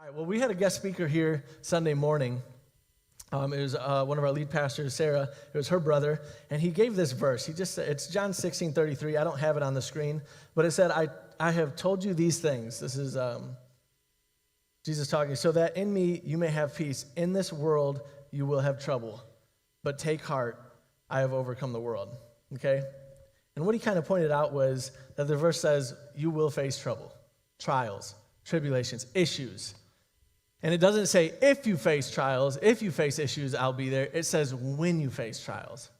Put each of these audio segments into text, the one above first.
All right, well, we had a guest speaker here Sunday morning. It was one of our lead pastors, Sarah. It was her brother, and he gave this verse. It's John 16:33. I don't have it on the screen, but it said, I have told you these things. This is Jesus talking, so that in me you may have peace. In this world you will have trouble, but take heart, I have overcome the world. Okay? And what he kind of pointed out was that the verse says, you will face trouble, trials, tribulations, issues. And it doesn't say, if you face trials, if you face issues, I'll be there. It says, when you face trials,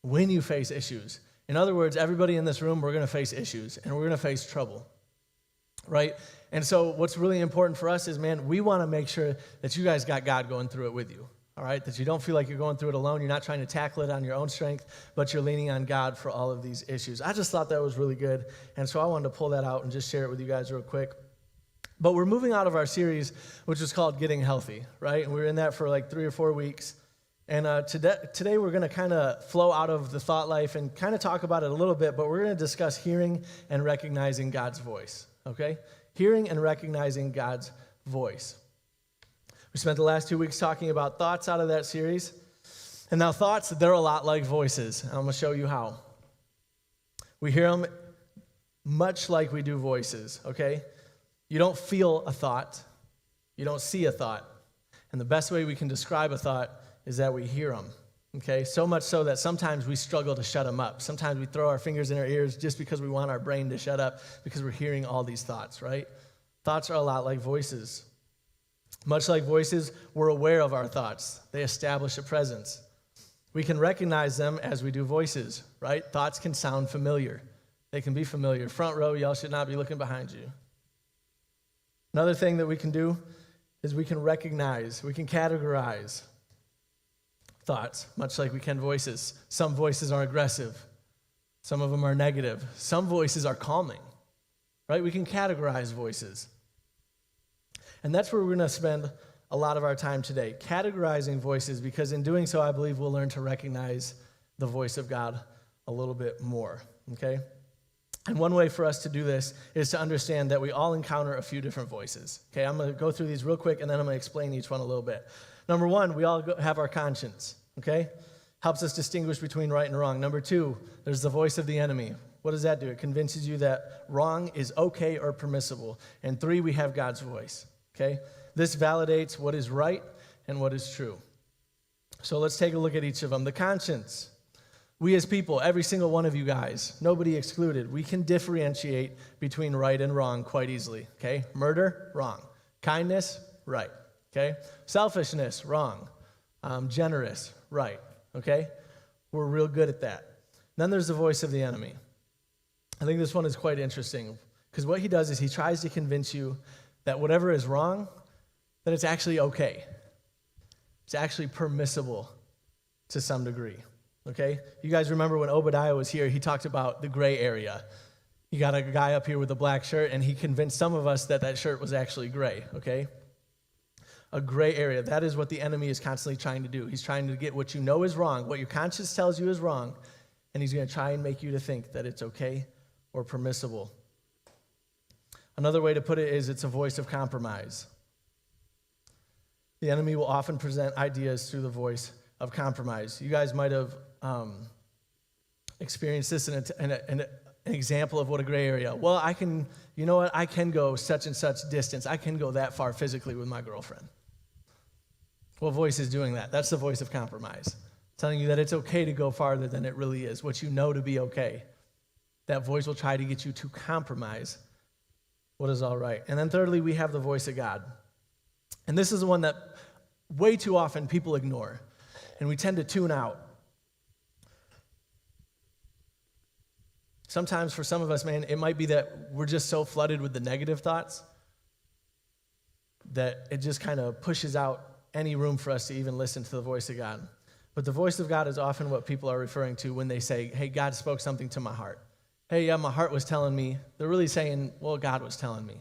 when you face issues. In other words, everybody in this room, we're going to face issues, and we're going to face trouble, right? And so what's really important for us is, man, we want to make sure that you guys got God going through it with you, all right? That you don't feel like you're going through it alone. You're not trying to tackle it on your own strength, but you're leaning on God for all of these issues. I just thought that was really good, and so I wanted to pull that out and just share it with you guys real quick. But we're moving out of our series, which is called Getting Healthy, right? And we were in that for like 3 or 4 weeks. And today we're going to kind of flow out of the thought life and kind of talk about it a little bit, but we're going to discuss hearing and recognizing God's voice, okay? Hearing and recognizing God's voice. We spent the last 2 weeks talking about thoughts out of that series. And now thoughts, they're a lot like voices. I'm going to show you how. We hear them much like we do voices, okay? You don't feel a thought. You don't see a thought. And the best way we can describe a thought is that we hear them, okay? So much so that sometimes we struggle to shut them up. Sometimes we throw our fingers in our ears just because we want our brain to shut up because we're hearing all these thoughts, right? Thoughts are a lot like voices. Much like voices, we're aware of our thoughts. They establish a presence. We can recognize them as we do voices, right? Thoughts can sound familiar. They can be familiar. Front row, y'all should not be looking behind you. Another thing that we can do is we can recognize, we can categorize thoughts, much like we can voices. Some voices are aggressive. Some of them are negative. Some voices are calming, right? We can categorize voices. And that's where we're going to spend a lot of our time today, categorizing voices, because in doing so, I believe we'll learn to recognize the voice of God a little bit more, okay? And one way for us to do this is to understand that we all encounter a few different voices. Okay, I'm going to go through these real quick, and then I'm going to explain each one a little bit. Number one, we all have our conscience, okay? Helps us distinguish between right and wrong. Number two, there's the voice of the enemy. What does that do? It convinces you that wrong is okay or permissible. And three, we have God's voice, okay? This validates what is right and what is true. So let's take a look at each of them. The conscience. We as people, every single one of you guys, nobody excluded, we can differentiate between right and wrong quite easily, okay? Murder, wrong. Kindness, right, okay? Selfishness, wrong. Generous, right, okay? We're real good at that. Then there's the voice of the enemy. I think this one is quite interesting because what he does is he tries to convince you that whatever is wrong, that it's actually okay. It's actually permissible to some degree. Okay? You guys remember when Obadiah was here, he talked about the gray area. You got a guy up here with a black shirt, and he convinced some of us that that shirt was actually gray, okay? A gray area. That is what the enemy is constantly trying to do. He's trying to get what you know is wrong, what your conscience tells you is wrong, and he's going to try and make you to think that it's okay or permissible. Another way to put it is it's a voice of compromise. The enemy will often present ideas through the voice of compromise. You guys might have experienced this in an example of what a gray area. Well, I can go such and such distance. I can go that far physically with my girlfriend. What voice is doing that? That's the voice of compromise, telling you that it's okay to go farther than it really is, what you know to be okay. That voice will try to get you to compromise what is all right. And then thirdly, we have the voice of God. And this is the one that way too often people ignore. And we tend to tune out. Sometimes for some of us, man, it might be that we're just so flooded with the negative thoughts that it just kind of pushes out any room for us to even listen to the voice of God. But the voice of God is often what people are referring to when they say, hey, God spoke something to my heart. Hey, yeah, my heart was telling me. They're really saying, well, God was telling me.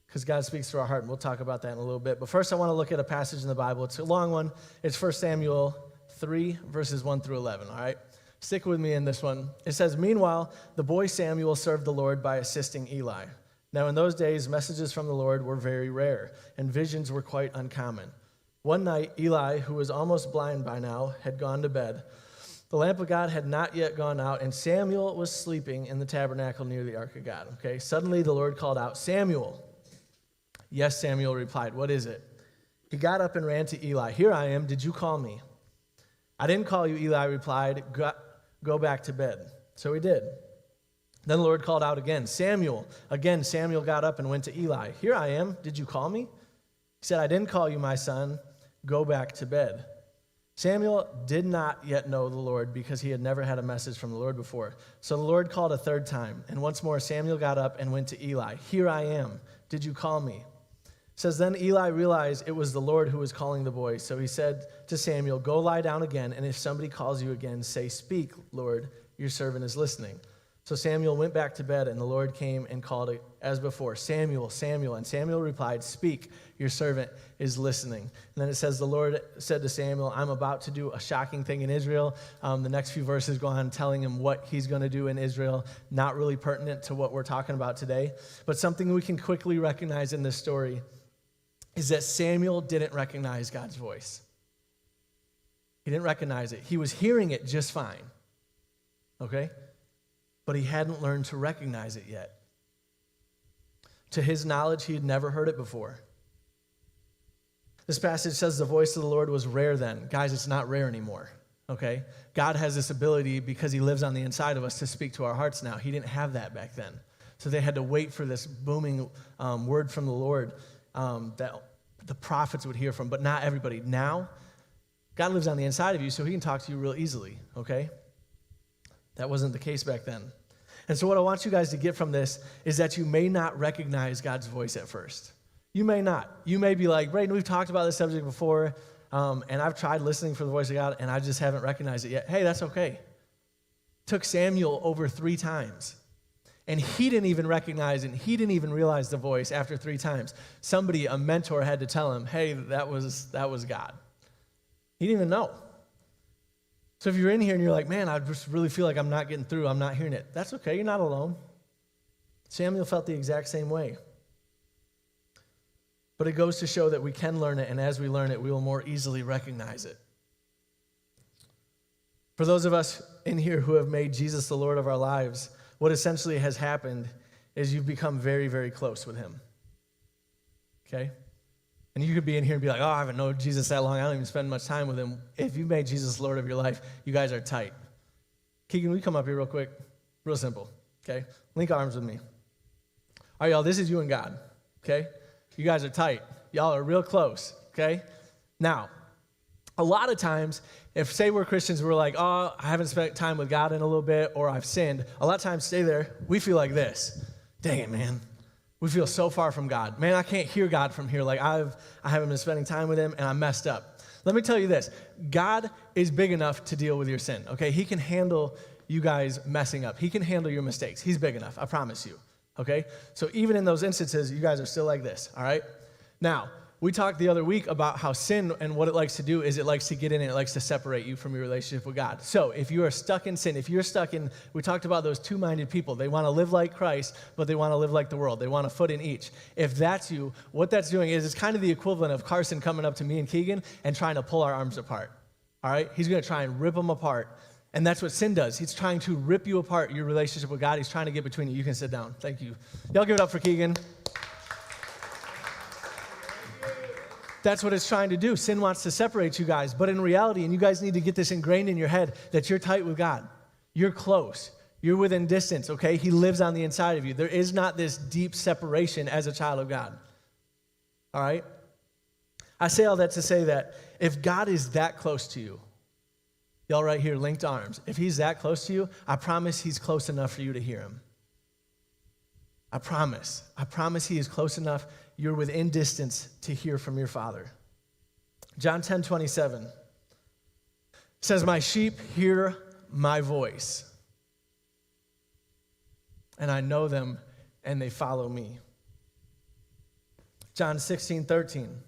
Because God speaks through our heart, and we'll talk about that in a little bit. But first, I want to look at a passage in the Bible. It's a long one. It's 1 Samuel 3, verses 1 through 11, all right? Stick with me in this one. It says, meanwhile, the boy Samuel served the Lord by assisting Eli. Now in those days, messages from the Lord were very rare, and visions were quite uncommon. One night, Eli, who was almost blind by now, had gone to bed. The lamp of God had not yet gone out, and Samuel was sleeping in the tabernacle near the ark of God. Okay, suddenly the Lord called out, "Samuel." "Yes," Samuel replied. "What is it?" He got up and ran to Eli. "Here I am. Did you call me?" "I didn't call you," Eli replied. Go back to bed." So he did. Then the Lord called out again, "Samuel." Again, Samuel got up and went to Eli. "Here I am. Did you call me?" He said, "I didn't call you, my son. Go back to bed." Samuel did not yet know the Lord because he had never had a message from the Lord before. So the Lord called a third time, and once more Samuel got up and went to Eli. "Here I am. Did you call me?" It says, then Eli realized it was the Lord who was calling the boy. So he said to Samuel, "Go lie down again, and if somebody calls you again, say, 'Speak, Lord, your servant is listening.'" So Samuel went back to bed, and the Lord came and called as before, "Samuel, Samuel." And Samuel replied, "Speak, your servant is listening." And then it says, the Lord said to Samuel, "I'm about to do a shocking thing in Israel." The next few verses go on telling him what he's going to do in Israel, not really pertinent to what we're talking about today. But something we can quickly recognize in this story is that Samuel didn't recognize God's voice. He didn't recognize it. He was hearing it just fine, okay? But he hadn't learned to recognize it yet. To his knowledge, he had never heard it before. This passage says the voice of the Lord was rare then. Guys, it's not rare anymore, okay? God has this ability because he lives on the inside of us to speak to our hearts now. He didn't have that back then. So they had to wait for this booming word from the Lord that the prophets would hear from, but not everybody. Now, God lives on the inside of you, so he can talk to you real easily, okay? That wasn't the case back then. And so what I want you guys to get from this is that you may not recognize God's voice at first. You may not. You may be like, "Brayden, we've talked about this subject before, and I've tried listening for the voice of God, and I just haven't recognized it yet." Hey, that's okay. It took Samuel over 3 times. And he didn't even recognize it, and he didn't even realize the voice after 3 times. Somebody, a mentor, had to tell him, "Hey, that was God." He didn't even know. So if you're in here and you're like, "Man, I just really feel like I'm not getting through, I'm not hearing it," that's okay, you're not alone. Samuel felt the exact same way. But it goes to show that we can learn it, and as we learn it, we will more easily recognize it. For those of us in here who have made Jesus the Lord of our lives, what essentially has happened is you've become very, very close with him. Okay? And you could be in here and be like, "Oh, I haven't known Jesus that long. I don't even spend much time with him." If you made Jesus Lord of your life, you guys are tight. Keegan, will you come up here real quick? Real simple, okay? Link arms with me. All right, y'all, this is you and God, okay? You guys are tight. Y'all are real close, okay? Now, a lot of times, if, say we're Christians, we're like, "Oh, I haven't spent time with God in a little bit," or "I've sinned." A lot of times, stay there, we feel like this. "Dang it, man. We feel so far from God. Man, I can't hear God from here. Like, I haven't been spending time with him, and I'm messed up." Let me tell you this. God is big enough to deal with your sin, okay? He can handle you guys messing up. He can handle your mistakes. He's big enough, I promise you, okay? So even in those instances, you guys are still like this, all right? Now, we talked the other week about how sin and what it likes to do is it likes to get in and it likes to separate you from your relationship with God. So if you are stuck in sin, if you're stuck in, we talked about those 2-minded people. They want to live like Christ, but they want to live like the world. They want a foot in each. If that's you, what that's doing is it's kind of the equivalent of Carson coming up to me and Keegan and trying to pull our arms apart, all right? He's going to try and rip them apart. And that's what sin does. He's trying to rip you apart, your relationship with God. He's trying to get between you. You can sit down. Thank you. Y'all give it up for Keegan. That's what it's trying to do. Sin wants to separate you guys. But in reality, and you guys need to get this ingrained in your head, that you're tight with God. You're close. You're within distance, okay? He lives on the inside of you. There is not this deep separation as a child of God. All right? I say all that to say that if God is that close to you, y'all right here, linked arms, if he's that close to you, I promise he's close enough for you to hear him. I promise. I promise he is close enough. You're within distance to hear from your Father. John 10:27 says, "My sheep hear my voice, and I know them, and they follow me." John 16:13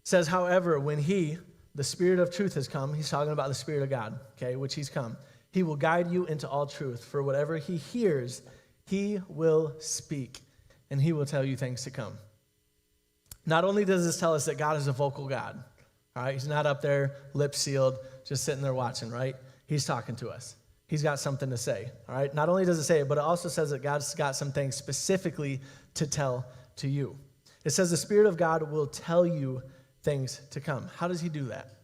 says, "However, when he, the Spirit of truth, has come," he's talking about the Spirit of God, okay, which he's come, "he will guide you into all truth. For whatever he hears, he will speak, and he will tell you things to come. Not only does this tell us that God is a vocal God, all right? He's not up there, lips sealed, just sitting there watching, right? He's talking to us. He's got something to say, all right? Not only does it say it, but it also says that God's got some things specifically to tell to you. It says the Spirit of God will tell you things to come. How does he do that?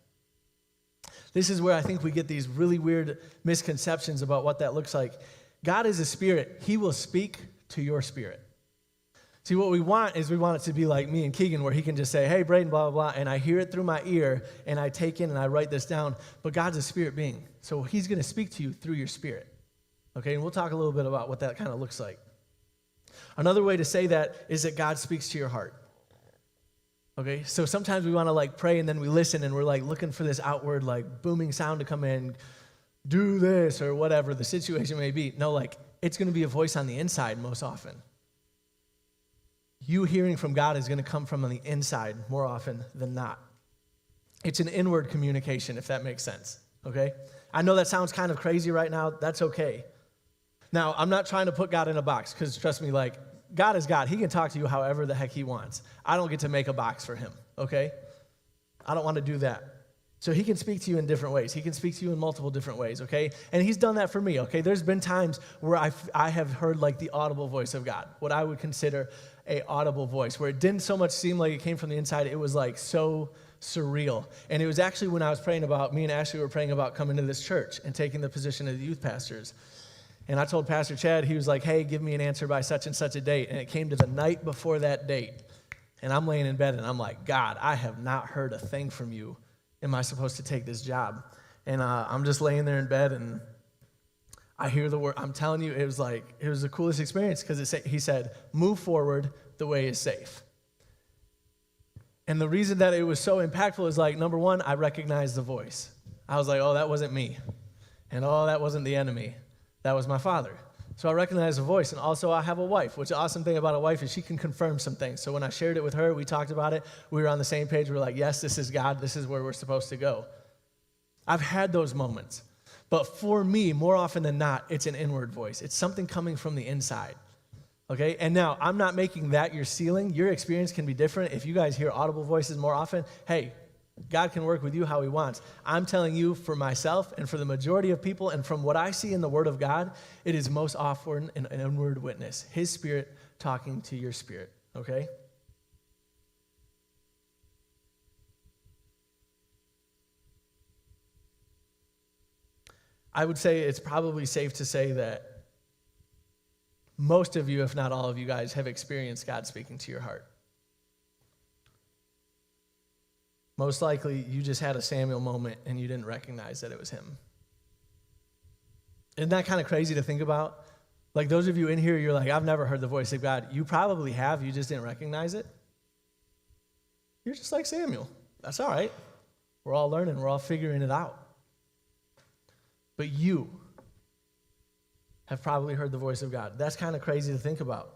This is where I think we get these really weird misconceptions about what that looks like. God is a spirit. He will speak to your spirit. See, what we want is we want it to be like me and Keegan, where he can just say, hey, Brayden, blah, blah, blah, and I hear it through my ear, and I take in and I write this down. But God's a spirit being, so he's going to speak to you through your spirit. Okay, and we'll talk a little bit about what that kind of looks like. Another way to say that is that God speaks to your heart. Okay, so sometimes we want to like pray and then we listen and we're like looking for this outward like booming sound to come in, do this or whatever the situation may be. No, like it's going to be a voice on the inside most often. You hearing from God is going to come from on the inside more often than not. It's an inward communication, if that makes sense, okay? I know that sounds kind of crazy right now. That's okay. Now, I'm not trying to put God in a box because trust me, like God is God. He can talk to you however the heck he wants. I don't get to make a box for him, okay? I don't want to do that. So he can speak to you in different ways. He can speak to you in multiple different ways, okay? And he's done that for me, okay? There's been times where I have heard like the audible voice of God, what I would consider a audible voice, where it didn't so much seem like it came from the inside. It was like so surreal. And it was actually when I was praying about, me and Ashley were praying about coming to this church and taking the position of the youth pastors. And I told Pastor Chad, he was like, hey, give me an answer by such and such a date. And it came to the night before that date. And I'm laying in bed and I'm like, God, I have not heard a thing from you. Am I supposed to take this job? And I'm just laying there in bed and I hear the word. I'm telling you, it was the coolest experience because he said, move forward, the way is safe. And the reason that it was so impactful is like, number one, I recognized the voice. I was like, oh, that wasn't me. And oh, that wasn't the enemy. That was my Father. So I recognized the voice. And also I have a wife, which the awesome thing about a wife is she can confirm some things. So when I shared it with her, we talked about it. We were on the same page. We were like, yes, this is God. This is where we're supposed to go. I've had those moments. But for me, more often than not, it's an inward voice. It's something coming from the inside. Okay? And now, I'm not making that your ceiling. Your experience can be different. If you guys hear audible voices more often, hey, God can work with you how he wants. I'm telling you for myself and for the majority of people and from what I see in the Word of God, it is most often an inward witness. His Spirit talking to your spirit, okay? I would say it's probably safe to say that most of you, if not all of you guys, have experienced God speaking to your heart. Most likely, you just had a Samuel moment and you didn't recognize that it was him. Isn't that kind of crazy to think about? Like those of you in here, you're like, I've never heard the voice of God. You probably have, you just didn't recognize it. You're just like Samuel. That's all right. We're all learning, we're all figuring it out. But you have probably heard the voice of God. That's kind of crazy to think about.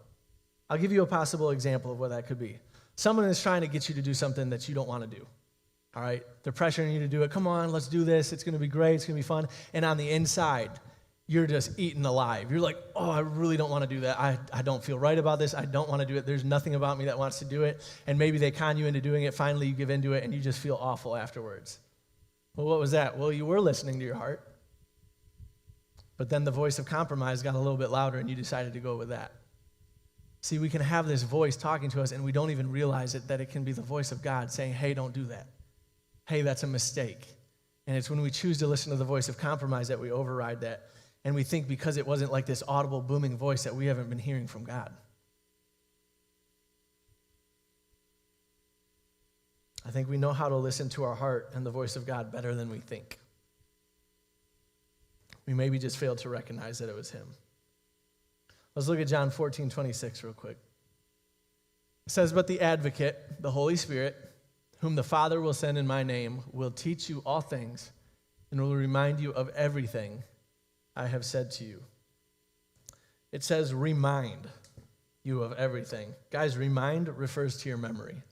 I'll give you a possible example of what that could be. Someone is trying to get you to do something that you don't want to do. All right? They're pressuring you to do it. Come on, let's do this. It's going to be great. It's going to be fun. And on the inside, you're just eaten alive. You're like, oh, I really don't want to do that. I don't feel right about this. I don't want to do it. There's nothing about me that wants to do it. And maybe they con you into doing it. Finally, you give into it, and you just feel awful afterwards. Well, what was that? Well, you were listening to your heart. But then the voice of compromise got a little bit louder, and you decided to go with that. See, we can have this voice talking to us, and we don't even realize it, that it can be the voice of God saying, hey, don't do that. Hey, that's a mistake. And it's when we choose to listen to the voice of compromise that we override that. And we think because it wasn't like this audible, booming voice that we haven't been hearing from God. I think we know how to listen to our heart and the voice of God better than we think. We maybe just failed to recognize that it was him. Let's look at John 14:26 real quick. It says, but the advocate, the Holy Spirit, whom the Father will send in my name, will teach you all things and will remind you of everything I have said to you. It says remind you of everything. Guys, remind refers to your memory.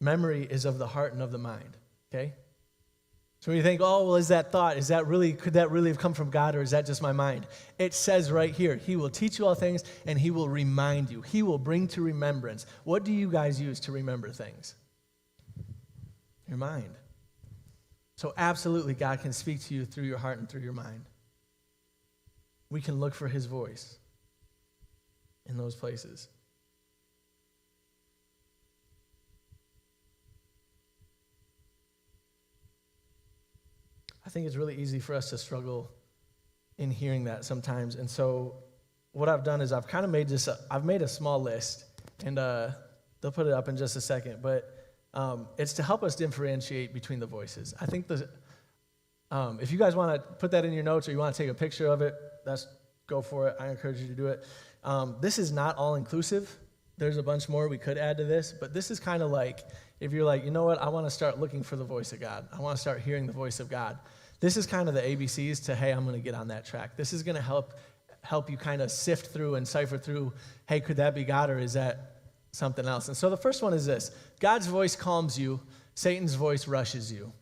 Memory is of the heart and of the mind, okay? So when you think, oh, well, is that thought, could that really have come from God, or is that just my mind? It says right here, he will teach you all things, and he will remind you. He will bring to remembrance. What do you guys use to remember things? Your mind. So absolutely, God can speak to you through your heart and through your mind. We can look for his voice in those places. I think it's really easy for us to struggle in hearing that sometimes. And so what I've done is I've kind of made I've made a small list, and they'll put it up in just a second, but it's to help us differentiate between the voices. I think if you guys want to put that in your notes, or you want to take a picture of it, go for it. I encourage you to do it. This is not all inclusive. There's a bunch more we could add to this, but this is kind of like, if you're like, you know what, I want to start looking for the voice of God. I want to start hearing the voice of God. This is kind of the ABCs to, hey, I'm going to get on that track. This is going to help you kind of sift through and cipher through, hey, could that be God, or is that something else? And so the first one is this: God's voice calms you, Satan's voice rushes you.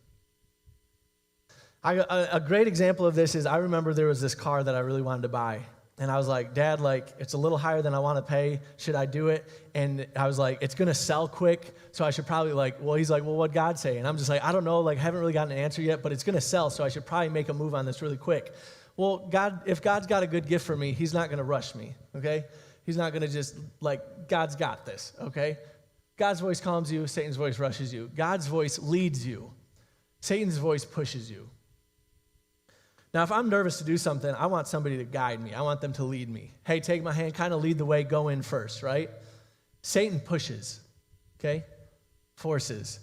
A great example of this is, I remember there was this car that I really wanted to buy. And I was like, Dad, it's a little higher than I want to pay. Should I do it? And I was like, it's going to sell quick, so I should probably he's like, well, what'd God say? And I'm just like, I don't know, I haven't really gotten an answer yet, but it's going to sell, so I should probably make a move on this really quick. Well, if God's got a good gift for me, he's not going to rush me, okay? He's not going to just, God's got this, okay? God's voice calms you, Satan's voice rushes you. God's voice leads you. Satan's voice pushes you. Now, if I'm nervous to do something, I want somebody to guide me. I want them to lead me. Hey, take my hand, kind of lead the way, go in first, right? Satan pushes, okay? Forces.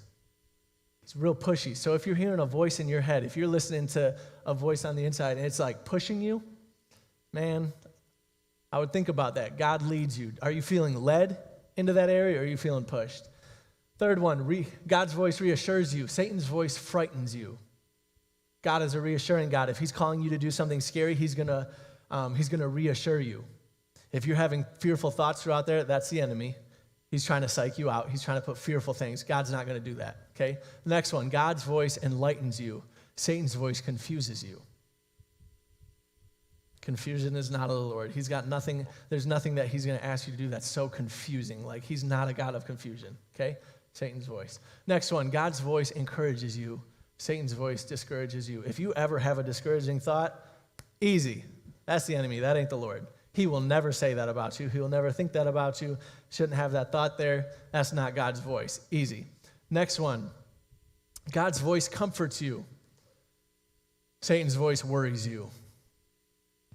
He's real pushy. So if you're hearing a voice in your head, if you're listening to a voice on the inside and it's pushing you, man, I would think about that. God leads you. Are you feeling led into that area, or are you feeling pushed? Third one, God's voice reassures you. Satan's voice frightens you. God is a reassuring God. If he's calling you to do something scary, he's gonna reassure you. If you're having fearful thoughts throughout there, that's the enemy. He's trying to psych you out. He's trying to put fearful things. God's not going to do that, okay? The next one, God's voice enlightens you. Satan's voice confuses you. Confusion is not of the Lord. There's nothing that he's going to ask you to do that's so confusing. He's not a God of confusion, okay? Satan's voice. Next one, God's voice encourages you. Satan's voice discourages you. If you ever have a discouraging thought, easy. That's the enemy. That ain't the Lord. He will never say that about you. He will never think that about you. Shouldn't have that thought there. That's not God's voice. Easy. Next one. God's voice comforts you. Satan's voice worries you.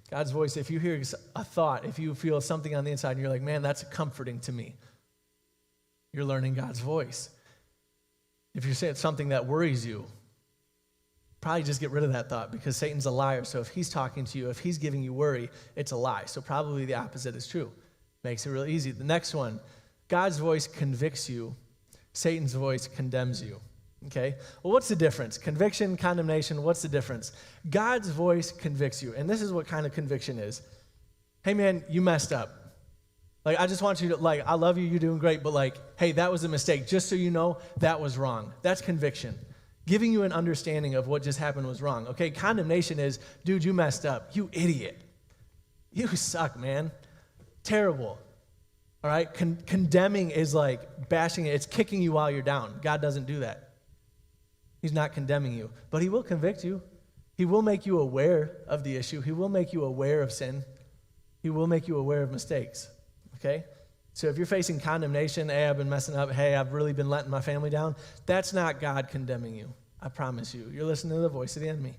God's voice, if you hear a thought, if you feel something on the inside and you're like, man, that's comforting to me, you're learning God's voice. If you're saying something that worries you, probably just get rid of that thought, because Satan's a liar. So if he's talking to you, if he's giving you worry, it's a lie. So probably the opposite is true. Makes it real easy. The next one, God's voice convicts you. Satan's voice condemns you. Okay? Well, what's the difference? Conviction, condemnation, what's the difference? God's voice convicts you. And this is what kind of conviction is. Hey, man, you messed up. I just want you to, I love you, you're doing great, but hey, that was a mistake. Just so you know, that was wrong. That's conviction. Giving you an understanding of what just happened was wrong. Okay, condemnation is, dude, you messed up. You idiot. You suck, man. Terrible. All right? Condemning is bashing it. It's kicking you while you're down. God doesn't do that. He's not condemning you, but he will convict you. He will make you aware of the issue. He will make you aware of sin. He will make you aware of mistakes. Okay? So if you're facing condemnation, hey, I've been messing up, hey, I've really been letting my family down, that's not God condemning you. I promise you. You're listening to the voice of the enemy.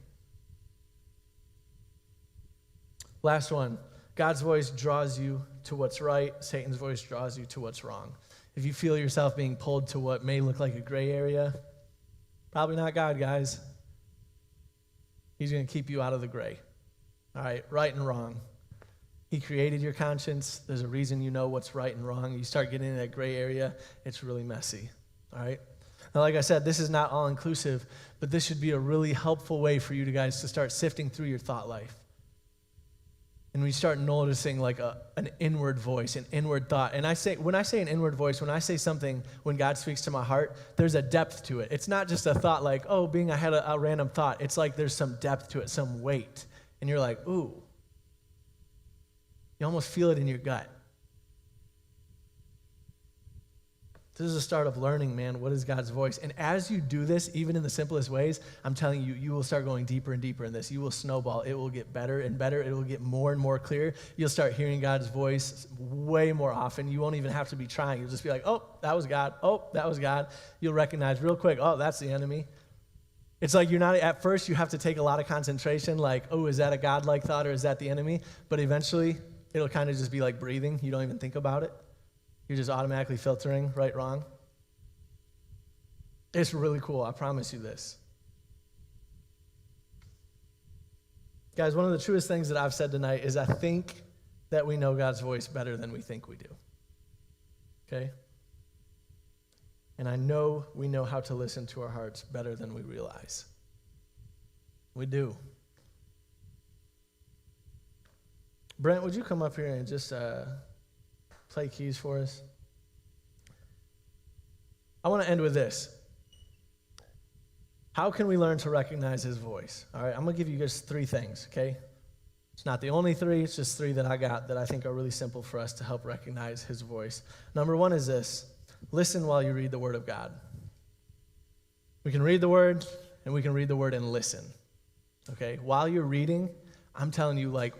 Last one. God's voice draws you to what's right. Satan's voice draws you to what's wrong. If you feel yourself being pulled to what may look like a gray area, probably not God, guys. He's going to keep you out of the gray. All right, right and wrong. He created your conscience. There's a reason you know what's right and wrong. You start getting in that gray area, it's really messy, all right? Now, like I said, this is not all-inclusive, but this should be a really helpful way for you guys to start sifting through your thought life. And we start noticing like an inward voice, an inward thought. And when I say an inward voice, when I say something, when God speaks to my heart, there's a depth to it. It's not just a thought like, oh, I had a random thought. It's like there's some depth to it, some weight. And you're like, ooh. You almost feel it in your gut. This is the start of learning, man, what is God's voice. And as you do this, even in the simplest ways, I'm telling you, you will start going deeper and deeper in this. You will snowball. It will get better and better. It will get more and more clear. You'll start hearing God's voice way more often. You won't even have to be trying. You'll just be like, oh, that was God. Oh, that was God. You'll recognize real quick, oh, that's the enemy. It's like you're not, at first you have to take a lot of concentration, like, oh, is that a God-like thought or is that the enemy? But eventually, it'll kind of just be like breathing. You don't even think about it. You're just automatically filtering right, wrong. It's really cool. I promise you this. Guys, one of the truest things that I've said tonight is I think that we know God's voice better than we think we do. Okay? And I know we know how to listen to our hearts better than we realize. We do. Brent, would you come up here and just play keys for us? I want to end with this. How can we learn to recognize his voice? All right, I'm going to give you just 3 things, okay? It's not the only 3, it's just 3 that I got that I think are really simple for us to help recognize his voice. Number 1 is this: listen while you read the Word of God. We can read the Word, and we can read the Word and listen, okay? While you're reading, I'm telling you, like,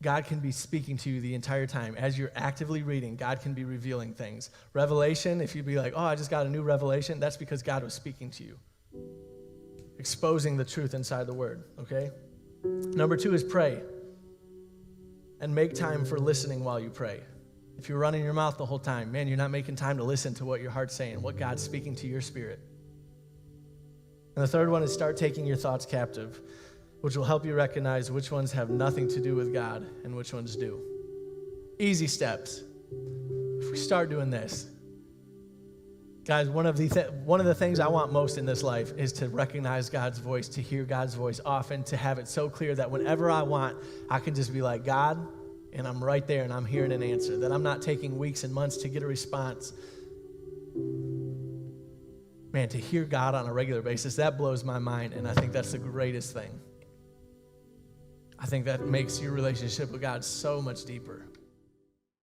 God can be speaking to you the entire time. As you're actively reading, God can be revealing things. Revelation, if you'd be like, oh, I just got a new revelation, that's because God was speaking to you, exposing the truth inside the Word, okay? Number 2 is pray, and make time for listening while you pray. If you're running your mouth the whole time, man, you're not making time to listen to what your heart's saying, what God's speaking to your spirit. And the third one is start taking your thoughts captive, which will help you recognize which ones have nothing to do with God and which ones do. Easy steps. If we start doing this, guys, one of the things I want most in this life is to recognize God's voice, to hear God's voice often, to have it so clear that whenever I want, I can just be like, God, and I'm right there and I'm hearing an answer, that I'm not taking weeks and months to get a response. Man, to hear God on a regular basis, that blows my mind, and I think that's the greatest thing. I think that makes your relationship with God so much deeper.